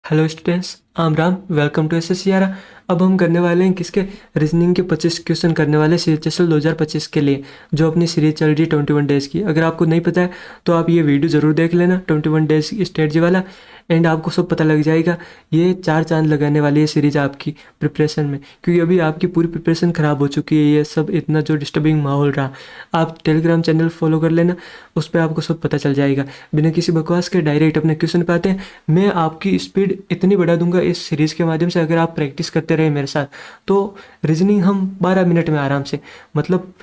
Hello students, आम Ram. Welcome to एसएससीआर। अब हम करने वाले हैं किसके रीजनिंग के 25 क्वेश्चन करने वाले सीएचएसएल 2025 के लिए, जो अपनी सीरीज चल रही है 21 डेज़ की। अगर आपको नहीं पता है तो आप ये वीडियो ज़रूर देख लेना, 21 डेज़ स्ट्रेटजी वाला, एंड आपको सब पता लग जाएगा। ये 4 चांद लगाने वाली है सीरीज आपकी प्रिपरेशन में, क्योंकि अभी आपकी पूरी प्रिपरेशन ख़राब हो चुकी है। ये सब इतना जो डिस्टर्बिंग माहौल रहा, आप टेलीग्राम चैनल फॉलो कर लेना, उस पर आपको सब पता चल जाएगा। बिना किसी बकवास के डायरेक्ट अपने क्वेश्चन पे आते हैं। मैं आपकी स्पीड इतनी बढ़ा दूंगा इस सीरीज़ के माध्यम से, अगर आप प्रैक्टिस करते रहे मेरे साथ तो रीजनिंग हम 12 मिनट में आराम से, मतलब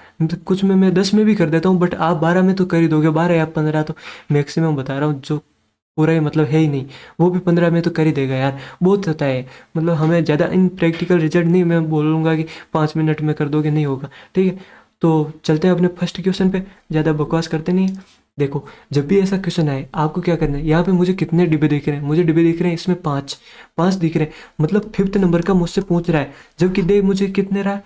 कुछ में मैं 10 में भी कर देता हूँ, बट आप 12 में तो कर ही दोगे। 12 या 15 तो मैक्सिमम बता रहा हूँ, जो पूरा ही मतलब है ही नहीं, वो भी 15 में तो कर ही देगा यार। बहुत होता है, मतलब हमें ज़्यादा इन प्रैक्टिकल रिजल्ट नहीं मैं बोलूँगा कि 5 मिनट में कर दोगे, नहीं होगा। ठीक है, तो चलते हैं अपने फर्स्ट क्वेश्चन पे, ज़्यादा बकवास करते नहीं। देखो, जब भी ऐसा क्वेश्चन आए आपको क्या करना है, यहाँ पे मुझे कितने डिब्बे दिख रहे हैं, मुझे डिब्बे दिख रहे हैं इसमें 5 5 दिख रहे हैं, मतलब 5th नंबर का मुझसे पूछ रहा है। जबकि दे मुझे कितने रहा,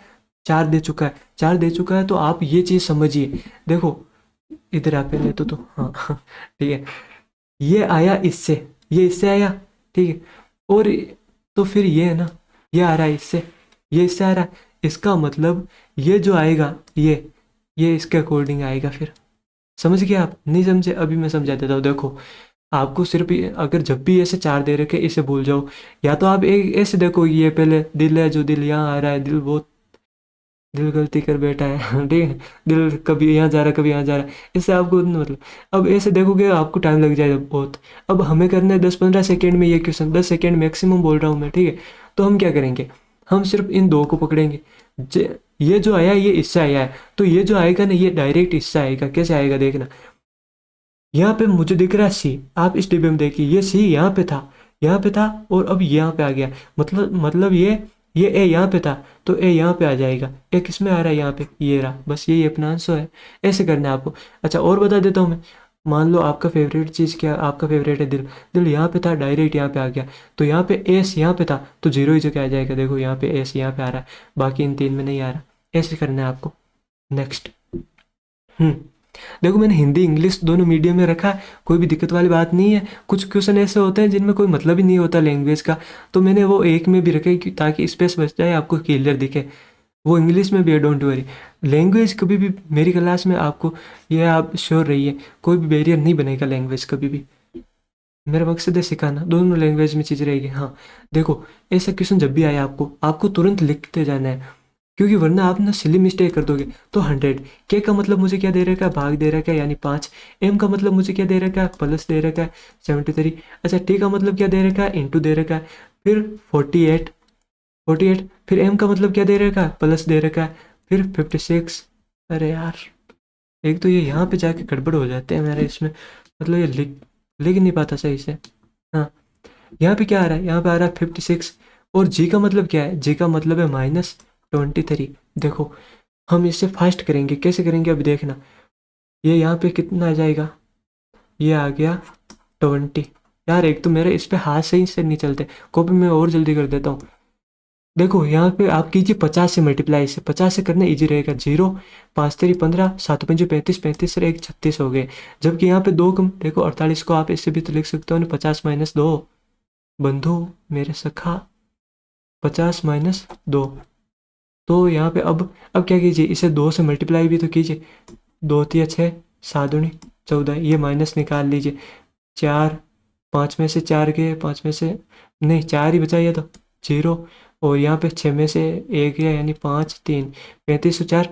4 दे चुका है, 4 दे चुका है। तो आप ये चीज़ समझिए। देखो इधर आप पहले तो हाँ ठीक है, ये आया इससे, ये इससे आया, ठीक है। और तो फिर ये है ना, ये आ रहा है इससे, ये इससे आ रहा है, इसका मतलब ये जो आएगा ये इसके अकॉर्डिंग आएगा। फिर समझ गए आप? नहीं समझे? अभी मैं समझा देता हूँ। देखो, आपको सिर्फ अगर जब भी ऐसे 4 दे रखे इसे भूल जाओ, या तो आप एक ऐसे देखो, ये पहले दिल है, जो दिल यहाँ आ रहा है, दिल बहुत, दिल गलती कर बैठा है ठीक है, दिल कभी यहाँ जा रहा है कभी यहाँ जा रहा है, इससे आपको मतलब, अब ऐसे देखोगे आपको टाइम लग जाएगा बहुत। अब हमें करना है 10-15 सेकेंड में ये क्वेश्चन, 10 सेकेंड मैक्सिमम बोल रहा हूँ मैं, ठीक है। तो हम क्या करेंगे, हम सिर्फ इन दो को पकड़ेंगे। ये जो आया ये इससे आया है, तो ये जो आएगा ना ये डायरेक्ट इससे आएगा। कैसे आएगा देखना, यहाँ पे मुझे दिख रहा है सी, आप इस डिब्बे में देखिए, ये सी यहाँ पे था, यहाँ पे था, और अब यहाँ पे आ गया। मतलब ये ए यहाँ पे था, तो ए यहाँ पे आ जाएगा। ए किस में आ रहा है, यहाँ पे, ये रहा। बस यही अपना आंसर है। ऐसे करना है आपको। अच्छा, और बता देता हूँ मैं। मान लो आपका फेवरेट चीज़ क्या, आपका फेवरेट है दिल, दिल यहाँ पे था, डायरेक्ट यहाँ पे आ गया। तो यहाँ पे एस यहाँ पे था, तो जीरो ही जगह आ जाएगा। देखो यहाँ पे एस यहाँ पे आ रहा है, बाकी इन 3 में नहीं आ रहा। ऐसे करना है आपको। नेक्स्ट। हम्म देखो, मैंने हिंदी इंग्लिश दोनों मीडियम में रखा है, कोई भी दिक्कत वाली बात नहीं है। कुछ क्वेश्चन ऐसे होते हैं जिनमें कोई मतलब ही नहीं होता लैंग्वेज का, तो मैंने वो एक में भी रखे ताकि स्पेस बच जाए, आपको क्लियर दिखे। वो इंग्लिश में भी है, डोंट वरी। लैंग्वेज कभी भी मेरी क्लास में आपको, ये आप श्योर रहिए, कोई भी बैरियर नहीं बनेगा लैंग्वेज कभी भी। मेरा मकसद है सिखाना, दोनों लैंग्वेज में चीज़ रहेगी। हाँ, देखो, ऐसा क्वेश्चन जब भी आए आपको तुरंत लिखते जाना है, क्योंकि वरना आप ना सिली मिस्टेक कर दोगे। तो 100 के का मतलब मुझे क्या दे रखा है, भाग दे रखा है, यानी 5। एम का मतलब मुझे क्या दे रखा है, प्लस दे रखा है 73। अच्छा, टी का मतलब क्या दे रखा है, इंटू दे रखा है, फिर 48 48। फिर एम का मतलब क्या दे रखा है, प्लस दे रखा है, फिर 56। अरे यार, एक तो ये यहाँ पे जाके गड़बड़ हो जाते हैं मेरे इसमें, मतलब ये लिख नहीं पाता सही से। हाँ, यहाँ पे क्या आ रहा है, यहाँ पे आ रहा है 56। और जी का मतलब क्या है, जी का मतलब है -23। देखो, हम इससे फास्ट करेंगे। कैसे करेंगे अभी देखना, ये यहाँ पे कितना आ जाएगा, ये आ गया 20। यार, एक तो मेरे इस पे हाथ सही से नहीं चलते, कॉपी में और जल्दी कर देता हूँ। देखो, यहाँ पे आप कीजिए 50 से मल्टीप्लाई, इसे 50 से करना इजी रहेगा। 0 5 3 15 7 5 35, 35 से 1 36 हो गए। जबकि यहाँ पे 2 कम, देखो 48 को आप इससे भी तो लिख सकते हो ना, 50 - 2। बंधु मेरे सखा, 50 - 2। तो यहाँ पे अब क्या कीजिए, इसे 2 से मल्टीप्लाई भी तो कीजिए। 2 तिया 6, 7 दूनी 14, ये माइनस निकाल लीजिए। 4, 5 में से 4 गए, 5 में से नहीं 4 ही बचा, ये तो 0। और यहाँ पे 6 में से 1 गया, यानी 5 3, 35 और 4।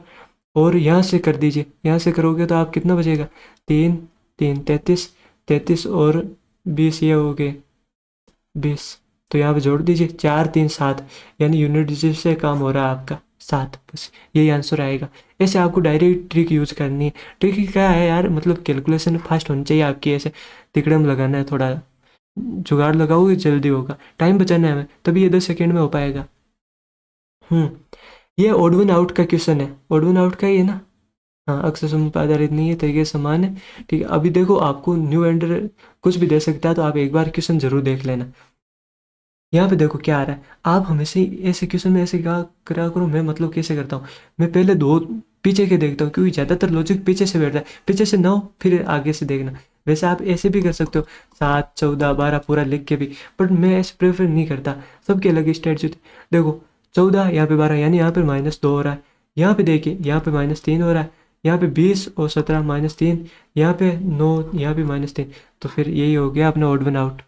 और यहाँ से कर दीजिए, यहाँ से करोगे तो आप कितना बचेगा, 3 3 33, 33 और 20, ये हो गए 20। तो यहाँ पे जोड़ दीजिए, 4 3 7, यानी यूनिट डिजिट से काम हो रहा है आपका 7। बस यही आंसर आएगा। ऐसे आपको डायरेक्ट ट्रिक यूज करनी है। ट्रिक क्या है यार, मतलब कैलकुलेशन फास्ट होनी चाहिए आपकी। ऐसे तिकड़म लगाना है, थोड़ा जुगाड़ लगाओगे जल्दी होगा, टाइम बचाना है हमें, तभी ये 10 सेकेंड में हो पाएगा। ये ओड वन आउट का क्वेश्चन है, ओड वन आउट का ही है ना। हाँ, अक्सर समूह पर आधारित नहीं है, तरीके समान है। ठीक है, अभी देखो आपको न्यू एंडर कुछ भी दे सकता है, तो आप एक बार क्वेश्चन जरूर देख लेना। यहाँ पे देखो क्या आ रहा है, आप हमेशा ही ऐसे क्वेश्चन में ऐसे क्या करा करो। मैं मतलब कैसे करता हूँ, मैं पहले 2 पीछे के देखता हूँ, क्योंकि ज़्यादातर लॉजिक पीछे से बैठता है। पीछे से ना हो, फिर आगे से देखना। वैसे आप ऐसे भी कर सकते हो 7 14 12 पूरा लिख के भी, बट मैं ऐसे प्रेफर नहीं करता, सबके अलग स्ट्रेटजी होती है। देखो 14 यहाँ पे 12 यानी यहाँ पे -2 हो रहा है, यहाँ पे देखिए यहाँ पे -3 हो रहा है, यहाँ पे 20 और 17 -3, यहाँ पे 9, यहाँ पे -3, तो फिर यही हो गया अपना ऑड वन आउट।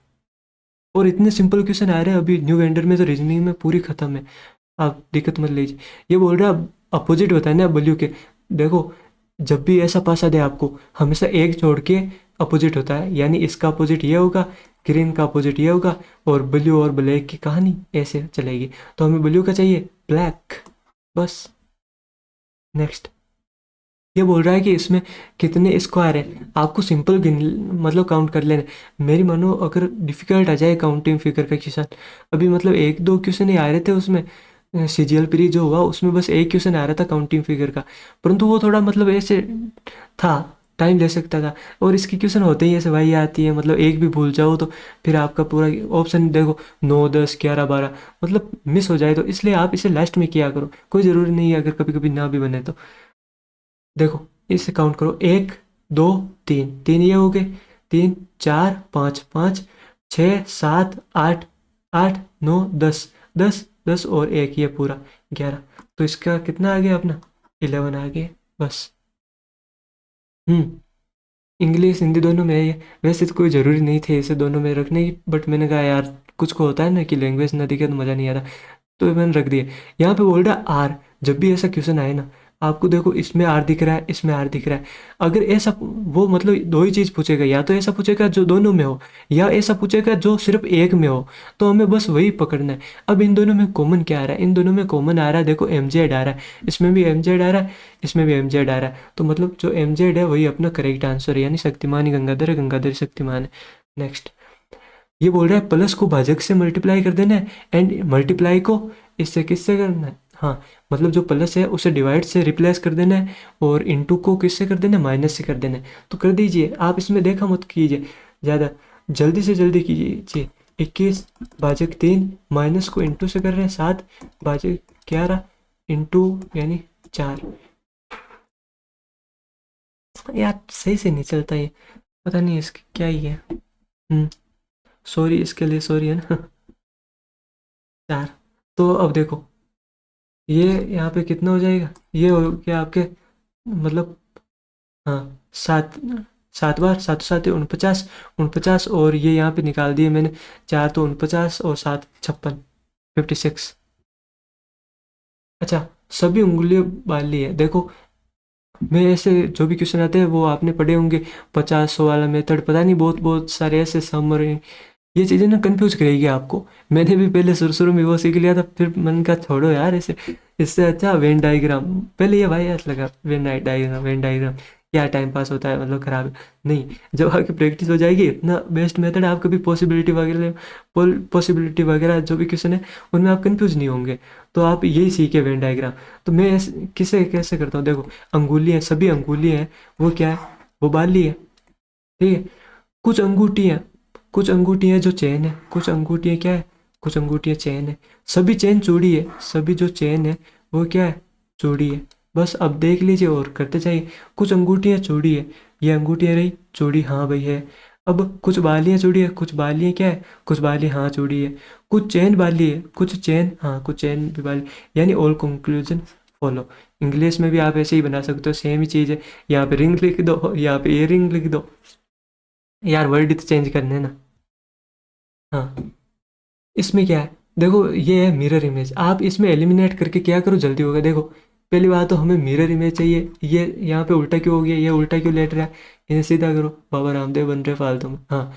और इतने सिंपल क्वेश्चन आ रहे हैं अभी न्यू वेंडर में, तो रीजनिंग में पूरी खत्म है, आप दिक्कत मत लीजिए। ये बोल रहा है अपोजिट बताना है W के। देखो जब भी ऐसा पासा दे आपको, हमेशा एक छोड़ के अपोजिट होता है, यानी इसका अपोजिट ये होगा, ग्रीन का अपोजिट ये होगा, और ब्लू और ब्लैक की कहानी ऐसे चलेगी। तो हमें ब्लू का चाहिए ब्लैक, बस। नेक्स्ट ये बोल रहा है कि इसमें कितने स्क्वायर है, आपको सिंपल गिन मतलब काउंट कर लेना। मेरी मानो अगर डिफिकल्ट आ जाए काउंटिंग फिगर का क्वेश्चन, अभी मतलब 1 2 क्वेश्चन ही आ रहे थे उसमें, CGL प्री जो हुआ उसमें बस एक क्वेश्चन आ रहा था काउंटिंग फिगर का, परंतु वो थोड़ा मतलब ऐसे था, टाइम ले सकता था। और इसकी क्वेश्चन होते ही ऐसे वही आती है, मतलब एक भी भूल जाओ तो फिर आपका पूरा ऑप्शन देखो 9 10 11 12 मतलब मिस हो जाए, तो इसलिए आप इसे लास्ट में किया करो, कोई ज़रूरी नहीं है अगर कभी कभी ना भी बने तो। देखो इसे काउंट करो, 1 2 3, 3 ये हो गए, 3 4 5 5 6 7 8 8 9 10 10 10 और एक, ये पूरा 11, तो इसका कितना आ गया अपना 11 आ गया, बस। इंग्लिश हिंदी दोनों में है ये, वैसे तो कोई ज़रूरी नहीं थे इसे दोनों में रखने की, बट मैंने कहा यार कुछ को होता है ना कि लैंग्वेज ना दिखे तो मज़ा नहीं आता, तो ये मैंने रख दिया। यहाँ पे बोल रहा है आर, जब भी ऐसा क्वेश्चन आए ना, आपको देखो इसमें आर दिख रहा है, इसमें आर दिख रहा है, अगर ऐसा वो मतलब दो ही चीज़ पूछेगा, या तो ऐसा पूछेगा जो दोनों में हो, या ऐसा पूछेगा जो सिर्फ एक में हो, तो हमें बस वही पकड़ना है। अब इन दोनों में कॉमन क्या आ रहा है, इन दोनों में कॉमन आ रहा है, देखो MZ आ रहा है, इसमें भी MZ आ रहा है, इसमें भी MZ आ रहा है, तो मतलब जो MZ है वही अपना करेक्ट आंसर है, यानी शक्तिमान ही गंगाधर है, गंगाधर ही शक्तिमान है। नेक्स्ट ये बोल रहा है प्लस को भाजक से मल्टीप्लाई कर देना है, एंड मल्टीप्लाई को इससे किससे करना है, हाँ मतलब जो प्लस है उसे डिवाइड से रिप्लेस कर देना है, और इनटू को किससे कर देना है, माइनस से कर देना है। तो कर दीजिए, आप इसमें देखा मत कीजिए ज़्यादा, जल्दी से जल्दी कीजिए। 21 भाजक 3, माइनस को इंटू से कर रहे हैं, 7 भाजक 11 इंटू यानी 4। यार सही से नहीं चलता ये, पता नहीं इसकी क्या ही है। सॉरी इसके लिए, सॉरी है ना। 4, तो अब देखो ये यहाँ पे कितना हो जाएगा, ये हो गया आपके मतलब, हाँ 7, 7 बार 7 7 49, 49, और ये यहाँ पे निकाल दिए मैंने, 4 तो 49 और 7 56, 56। अच्छा सभी उंगलियां बाल ली है, देखो मैं ऐसे जो भी क्वेश्चन आते हैं वो आपने पढ़े होंगे, 50 100 वाला मेथड, पता नहीं बहुत बहुत सारे ऐसे सम और ये चीज़ें ना कंफ्यूज करेगी आपको। मैंने भी पहले शुरू शुरू में वो सीख लिया था, फिर मन का छोड़ो यार इसे, इससे अच्छा वेन डायग्राम, पहले ये भाई ऐसा लगा वेन डायग्राम, वेन डायग्राम क्या टाइम पास होता है, मतलब ख़राब है। नहीं, जब आपकी प्रैक्टिस हो जाएगी इतना बेस्ट मेथड है, आप कभी पॉसिबिलिटी वगैरह जो भी क्वेश्चन है उनमें आप कंफ्यूज नहीं होंगे। तो आप यही सीखे वेन डायग्राम। तो मैं किसे कैसे करता हूँ, देखो अंगुलियाँ, सभी अंगुलियाँ हैं वो क्या है, वो बाली है, ठीक है। कुछ अंगूठियाँ, कुछ अंगूठियाँ जो चेन है, कुछ अंगूठियाँ क्या है, कुछ अंगूठियाँ चेन है, सभी चेन चूड़ी है, सभी जो चेन है वो क्या है, चूड़ी है। बस अब देख लीजिए और करते जाइए, कुछ अंगूठियाँ चूड़ी है, ये अंगूठियाँ रही चूड़ी, हाँ भाई है। अब कुछ बालियाँ चूड़ी है, कुछ बालियाँ क्या है, कुछ बालियाँ हाँ चूड़ी है, कुछ चेन बाली है, कुछ चेन हाँ, कुछ चेन भी बाली, यानी ऑल कंक्लूजन फॉलो। इंग्लिश में भी आप ऐसे ही बना सकते हो, सेम ही चीज़ है, यहाँ पे रिंग लिख दो, यहाँ पे इयर रिंग लिख दो, यार वर्ड तो चेंज करने ना। हाँ इसमें क्या है, देखो ये है मिरर इमेज, आप इसमें एलिमिनेट करके क्या करो जल्दी होगा। देखो पहली बात तो हमें मिरर इमेज चाहिए, ये यहाँ पे उल्टा क्यों हो गया, ये उल्टा क्यों लेट रहा है, इन्हें सीधा करो, बाबा रामदेव बन रहे फालतू में। हाँ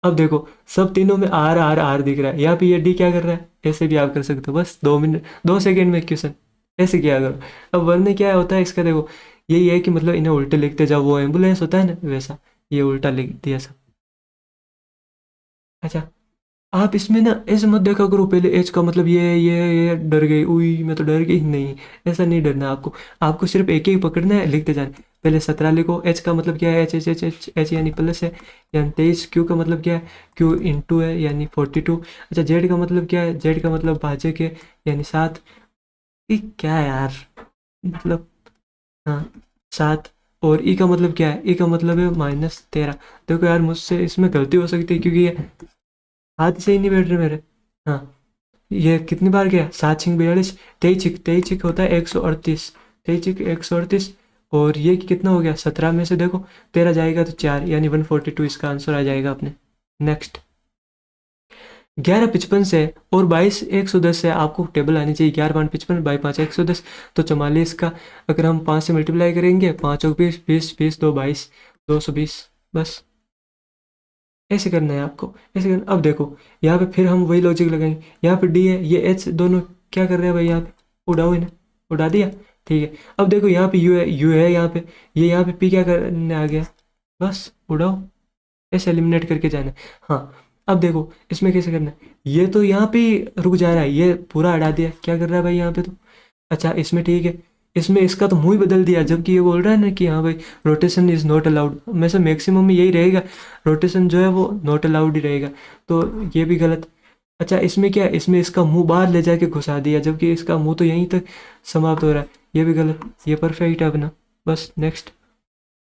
अब देखो सब तीनों में आर आर आर दिख रहा है, यहाँ पे ये डी क्या कर रहा है, ऐसे भी आप कर सकते हो, बस 2 मिनट 2 सेकेंड में क्वेश्चन, ऐसे किया करो। अब वरने क्या होता है इसका, देखो यही है कि मतलब इन्हें उल्टे लिखते जाओ, वो एम्बुलेंस होता है ना वैसा, ये उल्टा लिख दिया सब। अच्छा आप इसमें ना ऐसे मत देखा करो, पहले एच का मतलब ये डर गई, उई मैं तो डर गई, नहीं ऐसा नहीं डरना आपको, आपको सिर्फ एक ही पकड़ना है, लिखते जाना। पहले 17 लिखो, एच का मतलब क्या है, H H H H H यानी प्लस है, यानी 23। क्यू का मतलब क्या है, क्यू इंटू है यानी 42। अच्छा जेड का मतलब क्या है, जेड का मतलब भाजक है यानी 7। ये क्या है यार, मतलब हाँ 7, और ई का मतलब क्या है, ई का मतलब है -13। देखो यार मुझसे इसमें गलती हो सकती है क्योंकि ये हाथ से ही नहीं बैठ रहे मेरे। हाँ, ये कितनी बार गया, 7×6 = 42, 23×23 होता है 138, 23×138। और ये कितना हो गया, 17 में से देखो 13 जाएगा तो 4, यानी 142 इसका आंसर आ जाएगा अपने। नेक्स्ट, 11×55 से और 22×110 से आपको टेबल आनी चाहिए। 11×5 = 55, 22×5 = 110। तो 44 का अगर हम 5 से मल्टीप्लाई करेंगे, 5 और 20, 20, 20, 2, 22, 220। बस ऐसे करना है आपको, ऐसे करना। अब देखो यहाँ पे फिर हम वही लॉजिक लगाएंगे। यहाँ पे डी है, ये एच दोनों क्या कर रहे हैं भाई, यहाँ पे उड़ाओ इन्हें, उड़ा दिया। ठीक है, अब देखो यहाँ पे यू है, यू है यहाँ पे, ये यहाँ पे पी क्या करने आ गया, बस उड़ाओ, ऐसे एलिमिनेट करके जाना है। हाँ, अब देखो इसमें कैसे करना है, ये तो यहाँ पे ही रुक जा रहा है, ये पूरा हटा दिया, क्या कर रहा है भाई यहाँ पे तो। अच्छा इसमें ठीक है, इसमें इसका तो मुंह ही बदल दिया, जबकि ये बोल रहा है ना कि हाँ भाई रोटेशन इज़ नॉट अलाउड। में से मैक्सिमम में यही रहेगा, रोटेशन जो है वो नॉट अलाउड ही रहेगा, तो ये भी गलत। अच्छा इसमें क्या है, इसमें इसका मुंह बाहर ले जाके घुसा दिया, जबकि इसका मुंह तो यहीं तक समाप्त हो रहा है, ये भी गलत। ये परफेक्ट है अपना। बस नेक्स्ट।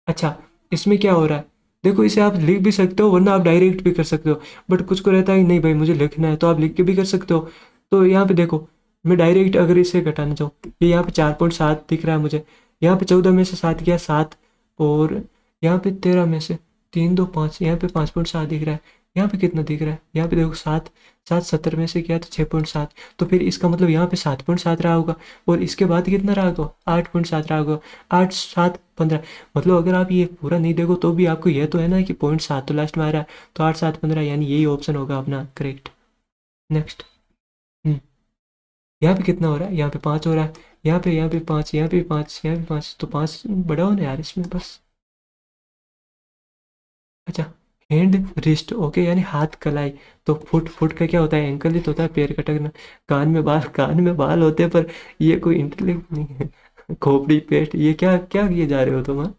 अच्छा इसमें क्या हो रहा है, देखो इसे आप लिख भी सकते हो, वरना आप डायरेक्ट भी कर सकते हो। बट कुछ को रहता है कि नहीं भाई मुझे लिखना है, तो आप लिख के भी कर सकते हो। तो यहाँ पे देखो, मैं डायरेक्ट अगर इसे घटाना चाहूँ, ये यहाँ पे 4.7 दिख रहा है मुझे, यहाँ पे 14 में से 7 गया 7, और यहाँ पे 13 में से 3, 2, 5, यहाँ पे 5.7 दिख रहा है। यहाँ पे कितना दिख रहा है, यहाँ पे देखो 7, 7 70 में से गया तो 6.7, तो फिर इसका मतलब यहाँ पे 7.7 रहा होगा, और इसके बाद कितना रहा होगा, 8.7 रहा होगा। 8, 7, 15, मतलब अगर आप ये पूरा नहीं देखो तो भी आपको यह तो है ना कि 0.7 तो लास्ट में आ रहा है, तो 8, 7, 15, यानी यही ऑप्शन होगा अपना करेक्ट। नेक्स्ट। यहाँ पे कितना हो रहा है, यहाँ पे 5 हो रहा है, यहाँ पे 5, यहाँ पे 5, यहाँ पे 5, तो 5 बड़ा होना यार इसमें बस। अच्छा, हैंड रिस्ट, ओके, यानी हाथ कलाई। तो फुट, फुट का क्या होता है, एंकल ही तो होता है, पैर का टकना। कान में बाल, कान में बाल होते हैं, पर ये कोई इंटेलेक्ट नहीं है। खोपड़ी, पेट, ये क्या क्या किए जा रहे हो तुम, हाँ?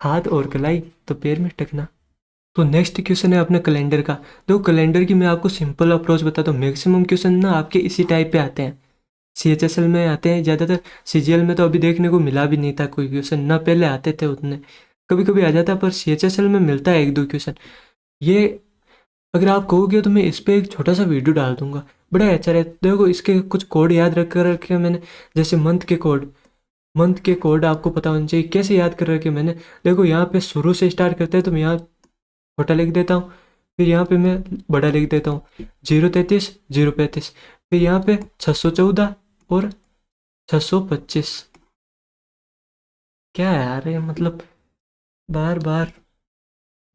हाथ और कलाई, तो पैर में टकना। तो नेक्स्ट क्वेश्चन है अपने कैलेंडर का। तो कैलेंडर की मैं आपको सिंपल अप्रोच बताता हूँ। मैक्सिमम क्वेश्चन ना आपके इसी टाइप पे आते हैं, CHSL में आते हैं ज़्यादातर। CGL में तो अभी देखने को मिला भी नहीं था कोई क्वेश्चन, ना पहले आते थे उतने, कभी कभी आ जाता है, पर CHSL में मिलता है 1-2 क्वेश्चन। ये अगर आप कहोगे तो मैं इस पर एक छोटा सा वीडियो डाल दूंगा, बड़ा अच्छा रहता। देखो इसके कुछ कोड याद रख कर रखे हैं मैंने, जैसे मंथ के कोड, मंथ के कोड आपको पता होना चाहिए। कैसे याद कर रखे मैंने, देखो यहाँ पे शुरू से स्टार्ट करते हैं, तो मैं यहाँ छोटा लिख देता हूँ, फिर यहाँ पे मैं बड़ा लिख देता हूँ, 033, 035, फिर यहाँ पे 614 और 625। क्या है यार ये, मतलब बार बार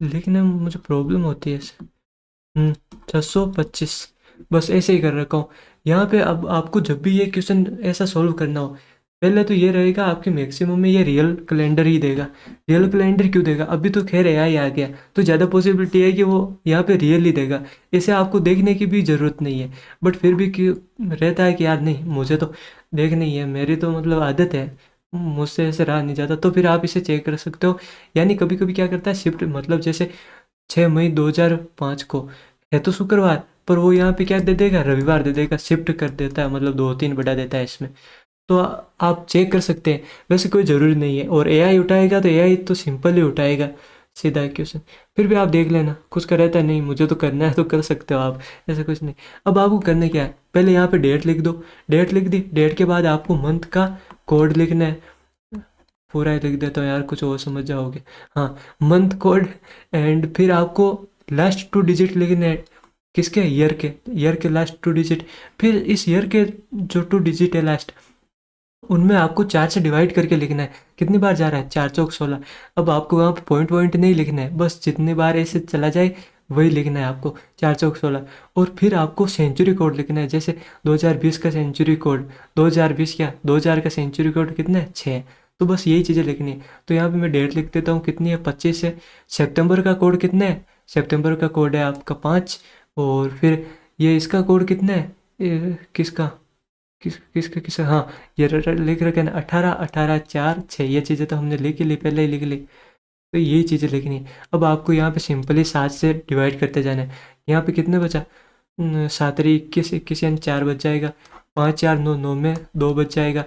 लिखने में मुझे प्रॉब्लम होती है इससे। 625, बस ऐसे ही कर रखा हूँ यहाँ पे। अब आपको जब भी ये क्वेश्चन ऐसा सॉल्व करना हो, पहले तो ये रहेगा आपके मैक्सिमम में ये रियल कैलेंडर ही देगा। रियल कैलेंडर क्यों देगा, अभी तो खैर AI आ गया, तो ज़्यादा पॉसिबिलिटी है कि वो यहाँ पे रियल ही देगा, इसे आपको देखने की भी ज़रूरत नहीं है। बट फिर भी क्यों रहता है कि यार नहीं मुझे तो देखनी ही है, मेरी तो मतलब आदत है, मुझसे ऐसे रहा नहीं जाता, तो फिर आप इसे चेक कर सकते हो। यानी कभी कभी क्या करता है शिफ्ट, मतलब जैसे 6 मई 2005 को है तो शुक्रवार, पर वो यहाँ पे क्या दे देगा, रविवार दे देगा, शिफ्ट कर देता है, मतलब 2-3 बढ़ा देता है इसमें। तो आप चेक कर सकते हैं, वैसे कोई ज़रूरी नहीं है। और AI उठाएगा तो AI तो सिंपल ही उठाएगा, सीधा क्वेश्चन। फिर भी आप देख लेना, कुछ का रहता है नहीं मुझे तो करना है, तो कर सकते हो आप, ऐसा कुछ नहीं। अब आपको करना क्या है, पहले यहाँ पे डेट लिख दो, डेट लिख दी, डेट के बाद आपको मंथ का कोड लिखना है। पूरा ही लिख देता हूँ यार, कुछ और समझ जाओगे। हाँ, मंथ कोड, एंड फिर आपको लास्ट 2 डिजिट लिखने हैं, किसके, ईयर के लास्ट 2 डिजिट। फिर इस ईयर के जो 2 डिजिट है लास्ट, उनमें आपको 4 से डिवाइड करके लिखना है। कितनी बार जा रहा है, 4 चौक 16। अब आपको वहाँ पे पॉइंट पॉइंट नहीं लिखना है, बस जितनी बार ऐसे चला जाए वही लिखना है आपको, 4 चौक 16। और फिर आपको सेंचुरी कोड लिखना है, जैसे 2020 का सेंचुरी कोड, 2020 क्या 2000 का सेंचुरी कोड कितना है, 6। तो बस यही चीज़ें लिखनी है। तो यहाँ पे मैं डेट लिख देता हूँ, कितनी है, 25 है। सितंबर का कोड कितना है, सितंबर का कोड है आपका 5। और फिर ये इसका कोड कितना है, किसका, किसका, हाँ, ये लिख रखे ना, 18, 18, 4, 6। ये चीज़ें तो हमने लिख ही ली, पहले ही लिख ली, तो यही चीज़ें लिखनी है। अब आपको यहाँ पे सिंपली 7 से डिवाइड करते जाना है। यहाँ पे कितने बचा, 7 × 21, 21 यानी 4 बच जाएगा। 5, 4, 9, 9 में 2 बच जाएगा।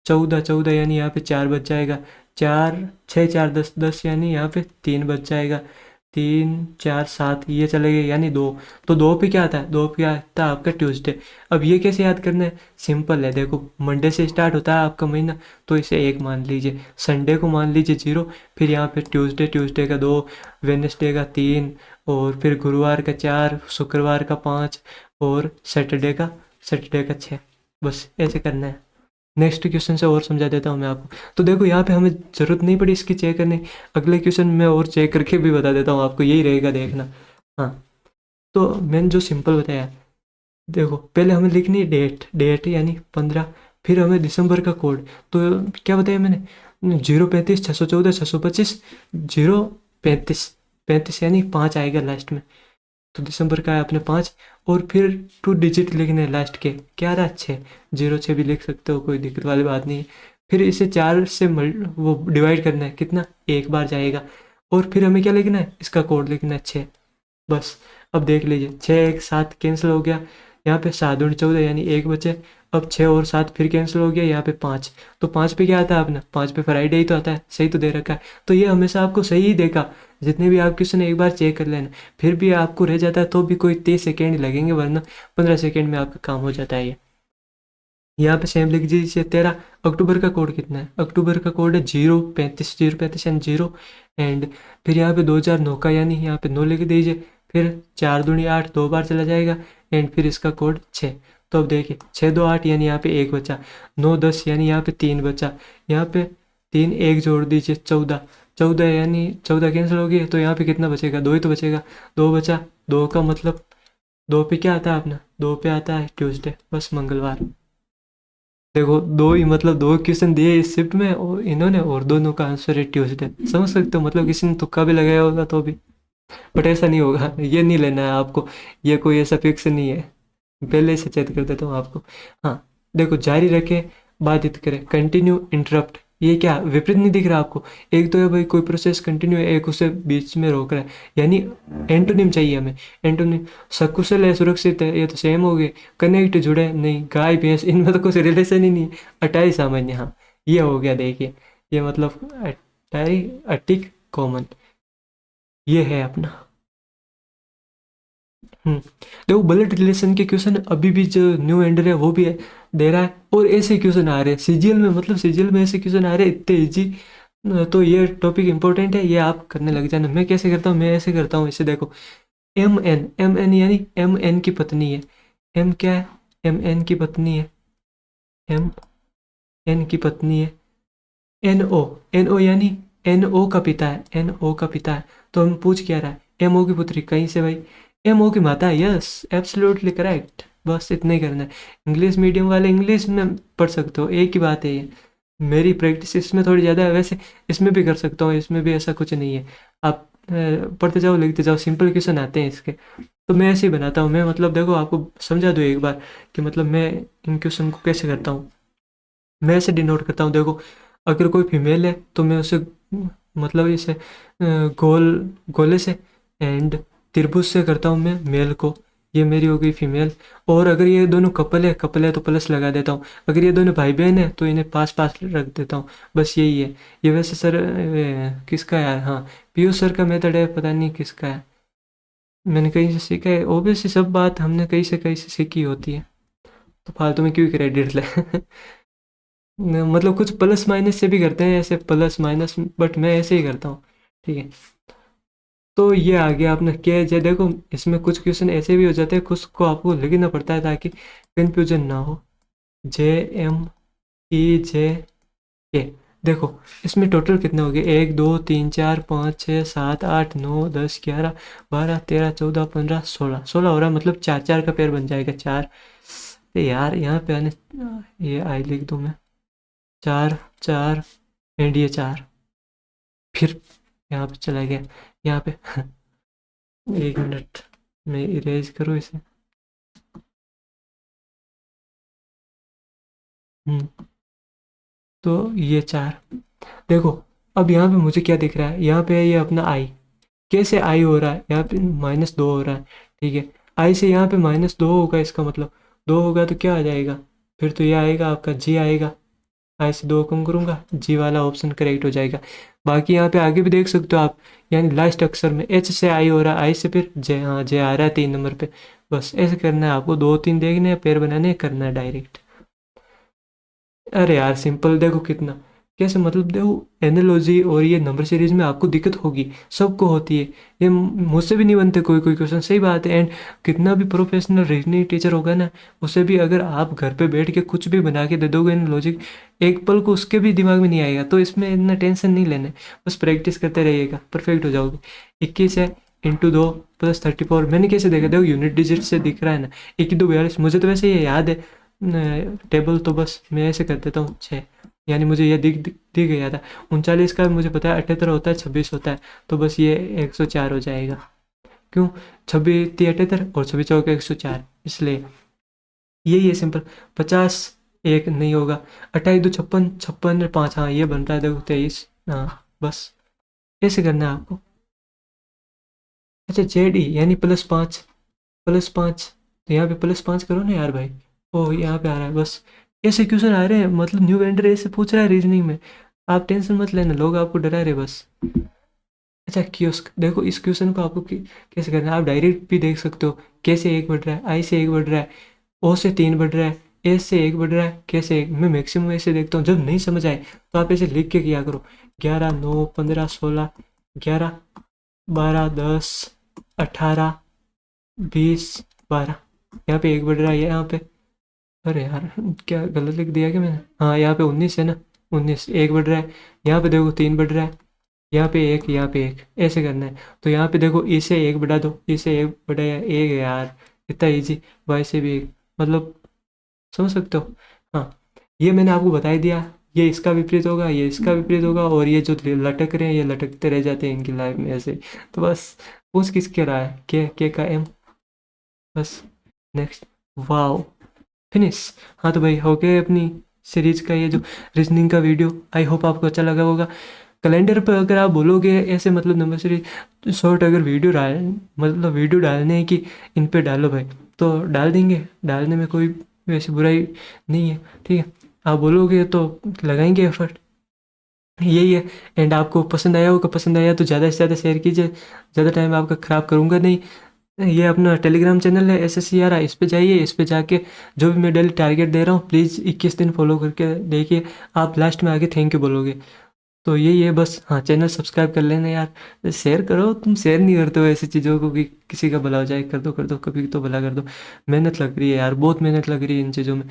14 14 यानी यहाँ पे 4 बच जाएगा, 4 6 4 10 10 यानी यहाँ पे 3 बच जाएगा, 3 4 7 ये चले गए यानी 2। तो 2 पे क्या आता है, 2 पे आता है आपका ट्यूसडे। अब ये कैसे याद करना है, सिंपल है, देखो मंडे से स्टार्ट होता है आपका महीना, तो इसे 1 मान लीजिए, संडे को मान लीजिए 0, फिर यहाँ पे ट्यूसडे, ट्यूसडे का 2, वेडनेसडे का 3, और फिर गुरुवार का 4, शुक्रवार का 5, और सैटरडे का 6। बस ऐसे करना है। नेक्स्ट क्वेश्चन से और समझा देता हूँ मैं आपको। तो देखो यहाँ पे हमें ज़रूरत नहीं पड़ी इसकी चेक करने, अगले क्वेश्चन में और चेक करके भी बता देता हूँ आपको, यही रहेगा देखना। हाँ, तो मैंने जो सिंपल बताया, देखो पहले हमें लिखनी है डेट यानी 15, फिर हमें दिसंबर का कोड, तो क्या बताया मैंने, 0 35 614 625, 0 35 यानी 5 आएगा लास्ट में, तो दिसंबर का है अपने 5, और फिर 2 डिजिट लिखने हैं लास्ट के, क्या रहा 6, 0 6 भी लिख सकते हो, कोई दिक्कत वाली बात नहीं है। फिर इसे 4 से वो डिवाइड करना है, कितना, एक बार जाएगा, और फिर हमें क्या लिखना है, इसका कोड लिखना है 6। बस अब देख लीजिए, 6 1 7 कैंसिल हो गया, यहाँ पे 7 दूनी 14 यानी 1 बचे, अब 6 और 7 फिर कैंसिल हो गया, यहाँ पे 5, तो 5 पे क्या आता है अपना, 5 पे फ्राइडे ही तो आता है, सही तो दे रखा है। तो ये हमेशा आपको सही ही देगा, जितने भी आप क्वेश्चन एक बार चेक कर लेना, फिर भी आपको रह जाता है तो भी कोई 30 सेकेंड लगेंगे, वरना 15 सेकेंड में आपका काम हो जाता है ये। यहाँ पे सेम लिख दीजिए 13। अक्टूबर का कोड कितना है, अक्टूबर का कोड है 0 35 यानी 0, एंड फिर यहाँ पे 2009 का यानी यहाँ पे 9 लिख दीजिए, फिर 4 दूनी 8 2 बार चला जाएगा, एंड फिर इसका कोड 6। तो अब देखिए 6 2 8 यानी यहाँ पे 1 बचा, 9 10 यानी यहाँ पे 3 बचा, यहाँ पे 3 1 जोड़ दीजिए 14, 14 यानी 14 कैंसिल हो गई, तो यहाँ पे कितना बचेगा, 2 ही तो बचेगा, 2 बचा, 2 का मतलब 2 पे क्या आता है अपना, 2 पे आता है ट्यूसडे, बस मंगलवार। देखो 2 ही मतलब 2 क्वेश्चन दिए इस शिफ्ट में और इन्होंने, और दोनों का आंसर है ट्यूसडे, समझ सकते हो, मतलब किसी ने तुक्का भी लगाया होगा तो भी, बट ऐसा नहीं होगा, ये नहीं लेना है आपको, ये कोई ऐसा फिक्स नहीं है, पहले ही सचेत कर देता हूँ आपको। हाँ, देखो जारी रखें, बाधित करें, कंटिन्यू, इंटरप्ट, ये क्या विपरीत नहीं दिख रहा आपको, एक तो है भाई कोई प्रोसेस कंटिन्यू है, एक उसे बीच में रोक रहा है, यानी एंटोनिम चाहिए हमें, एंटोनिम, सकुशल है, सुरक्षित है, ये तो सेम हो गए, कनेक्ट जुड़े नहीं, गाय भैंस, इनमें तो कुछ रिलेशन ही नहीं, अटाई सामान्य, हाँ ये हो गया, देखिए ये मतलब अटाई अटिक कॉमन, ये है अपना। देखो ब्लड रिलेशन के क्वेश्चन अभी भी जो न्यू एंडर है वो भी है, दे रहा है, और ऐसे क्वेश्चन आ रहे हैं सीजीएल में, मतलब सीजीएल में ऐसे क्वेश्चन आ रहे हैं इतने इजी। तो ये टॉपिक इंपॉर्टेंट है, ये आप करने लग जाना। मैं कैसे करता हूँ, मैं ऐसे करता हूँ, इसे देखो, एम एन यानी एम एन की पत्नी है, एम क्या है, एम एन की पत्नी है, एम एन की पत्नी है, एन ओ यानी एन ओ का पिता है, एन ओ का पिता है, तो हम पूछ क्या रहा है, एम ओ की पुत्री, कहीं से भाई, एम ओ की माता है, यस एब्सोल्युटली करेक्ट, बस इतना ही करना है। इंग्लिश मीडियम वाले इंग्लिश में पढ़ सकते हो, एक ही बात है ये, मेरी प्रैक्टिस इसमें थोड़ी ज़्यादा है, वैसे इसमें भी कर सकता हूँ, इसमें भी ऐसा कुछ नहीं है, आप पढ़ते जाओ लिखते जाओ, सिंपल क्वेश्चन आते हैं इसके, तो मैं ऐसे ही बनाता हूँ। मैं मतलब देखो आपको समझा दूँ एक बार कि मतलब मैं इन क्वेश्चन को कैसे करता हूँ, मैं ऐसे डिनोट करता हूँ, देखो अगर कोई फीमेल है तो मैं उसे मतलब इसे गोल गोले से एंड त्रिभुज से करता हूँ मैं मेल को, ये मेरी हो गई फीमेल। और अगर ये दोनों कपल है तो प्लस लगा देता हूँ, अगर ये दोनों भाई बहन है तो इन्हें पास पास रख देता हूँ, बस यही है। ये वैसे सर किसका है, हाँ पीयूष सर का मेथड है, पता नहीं किसका है, मैंने कहीं से सीखा है, ओबियसली सब बात हमने कहीं से सीखी होती है, तो फालतू में क्यों क्रेडिट ले मतलब कुछ प्लस माइनस से भी करते हैं, ऐसे प्लस माइनस, बट मैं ऐसे ही करता हूँ, ठीक है। तो ये आ गया अपना के जे, देखो इसमें कुछ क्वेश्चन ऐसे भी हो जाते हैं, कुछ को आपको लिखना पड़ता है ताकि कंफ्यूजन ना हो। JMEJ के, देखो इसमें टोटल कितने हो गए, 1 2 3 4 5 6 7 8 9 10 11 12 13 14 15 16 16 हो रहा है, मतलब 4 4 का पेयर बन जाएगा, 4। यार यहाँ पे आने, ये आई लिख दूँ मैं, 4 4 एंड ये 4, फिर यहाँ पे चला गया, यहाँ पे 1 मिनट मैं इरेज करूँ इसे, तो ये 4, देखो अब यहाँ पे मुझे क्या दिख रहा है, यहाँ पे ये अपना आई, कैसे आई हो रहा है, यहाँ पे -2 हो रहा है, ठीक है, आई से यहाँ पे -2 होगा, इसका मतलब 2 होगा तो क्या आ जाएगा, फिर तो ये आएगा आपका जी आएगा, आई से 2 कम करूँगा, जी वाला ऑप्शन करेक्ट हो जाएगा। बाकी यहाँ पे आगे भी देख सकते हो आप, यानी लास्ट अक्षर में एच से आई हो रहा है, आई से फिर जे, हाँ जे आ रहा है 3 नंबर पे। बस ऐसे करना है आपको, 2-3 देखने हैं, पैर बनाने हैं, करना है डायरेक्ट। अरे यार सिंपल, देखो कितना कैसे, मतलब देखो एनालॉजी और ये नंबर सीरीज में आपको दिक्कत होगी, सबको होती है, ये मुझसे भी नहीं बनते कोई कोई क्वेश्चन, सही बात है। एंड कितना भी प्रोफेशनल रीजनिंग टीचर होगा ना, उसे भी अगर आप घर पे बैठ के कुछ भी बना के दे दोगे ना लॉजिक, एक पल को उसके भी दिमाग में नहीं आएगा। तो इसमें इतना टेंशन नहीं लेना, बस प्रैक्टिस करते रहिएगा, परफेक्ट हो जाओगे। 21 है इंटू 2 प्लस 34, मैंने कैसे देखा, देखो यूनिट डिजिट से दिख रहा है ना, 1 2 42, मुझे तो वैसे ये याद है टेबल, तो बस मैं ऐसे कर देता हूँ 6, यानी मुझे ये दिख गया था। 39 का मुझे पता है 78 होता है, 26 होता है, तो बस ये 104 हो जाएगा। क्यों, 26 78 और 26 104, इसलिए यही है सिंपल। 50 1 नहीं होगा, 28 2 56, 56 5, हाँ ये बन रहा है, देखो 23, हाँ बस ऐसे करना है आपको। अच्छा जेड ई यानी +5, +5, तो यहाँ पे +5 करो ना यार भाई। ओ यहाँ पे आ रहा है, बस ऐसे क्वेश्चन आ रहे हैं, मतलब न्यू वेंडर ऐसे पूछ रहा है रीजनिंग में, आप टेंशन मत लेना, लोग आपको डरा रहे बस। अच्छा कियोस्क, देखो इस क्वेश्चन को आपको कैसे करना है, आप डायरेक्ट भी देख सकते हो, कैसे 1 बढ़ रहा है, आई से 1 बढ़ रहा है, ओ से 3 बढ़ रहा है, एस से 1 बढ़ रहा है, कैसे एक, मैं मैक्सिमम ऐसे देखता हूँ। जब नहीं समझ आए तो आप ऐसे लिख के किया करो, 11 9 15 16, 11 12 10 18 20 12, यहाँ पे 1 बढ़ रहा है यहाँ पे, अरे यार क्या गलत लिख दिया क्या मैंने, हाँ यहाँ पे 19 है ना, 19 1 बढ़ रहा है, यहाँ पे देखो 3 बढ़ रहा है, यहाँ पे 1 यहाँ पे 1, ऐसे करना है। तो यहाँ पे देखो इसे 1 बढ़ा दो, इसे 1 बढ़ाया 1 है यार, इतना इजी, वाई से भी 1, मतलब समझ सकते हो। हाँ ये मैंने आपको बता ही दिया, ये इसका विपरीत होगा, ये इसका विपरीत होगा, और ये जो लटक रहे हैं ये लटकते रह जाते हैं इनकी लाइफ में ऐसे। तो बस पूछ किसके रहा है, के का एम, बस नेक्स्ट, वाओ फिनिश। हाँ तो भाई हो गया अपनी सीरीज का ये जो रीजनिंग का वीडियो, आई होप आपको अच्छा लगा होगा। कैलेंडर पर अगर आप बोलोगे ऐसे, मतलब नंबर सीरीज तो शॉर्ट, अगर वीडियो डाल, मतलब वीडियो डालने है कि इन पे डालो भाई, तो डाल देंगे, डालने में कोई वैसी बुराई नहीं है, ठीक है। आप बोलोगे तो लगाएंगे एफर्ट, यही है। एंड आपको पसंद आया होगा, पसंद आया तो ज़्यादा से ज़्यादा शेयर कीजिए, ज़्यादा टाइम आपका ख़राब करूँगा नहीं। ये अपना टेलीग्राम चैनल है SSCR, इस पे जाइए, इस पे जाके जो भी मैं डेली टारगेट दे रहा हूँ प्लीज़ 21 दिन फॉलो करके देखिए, आप लास्ट में आके थैंक यू बोलोगे। तो यही है बस, हाँ चैनल सब्सक्राइब कर लेना यार, शेयर करो, तुम शेयर नहीं करते हो ऐसी चीज़ों को कि किसी का भला हो जाए, कर दो कभी तो भला कर दो। मेहनत लग रही है यार, बहुत मेहनत लग रही है इन चीज़ों में,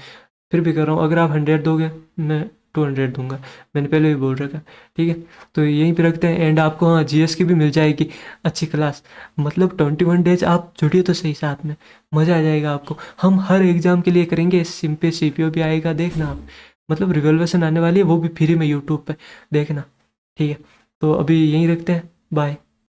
फिर भी कर रहा हूँ। अगर आप 100 दोगे मैं 200 दूंगा, मैंने पहले भी बोल रखा, ठीक है। तो यहीं पे रखते हैं, एंड आपको हाँ GS की भी मिल जाएगी अच्छी क्लास, मतलब 21 डेज आप जुड़िए तो सही साथ में, मज़ा आ जाएगा आपको। हम हर एग्ज़ाम के लिए करेंगे, सिम पे CPO भी आएगा, देखना आप, मतलब रिवॉल्यूशन आने वाली है, वो भी फ्री में यूट्यूब पे देखना, ठीक है। तो अभी यहीं रखते हैं, बाय।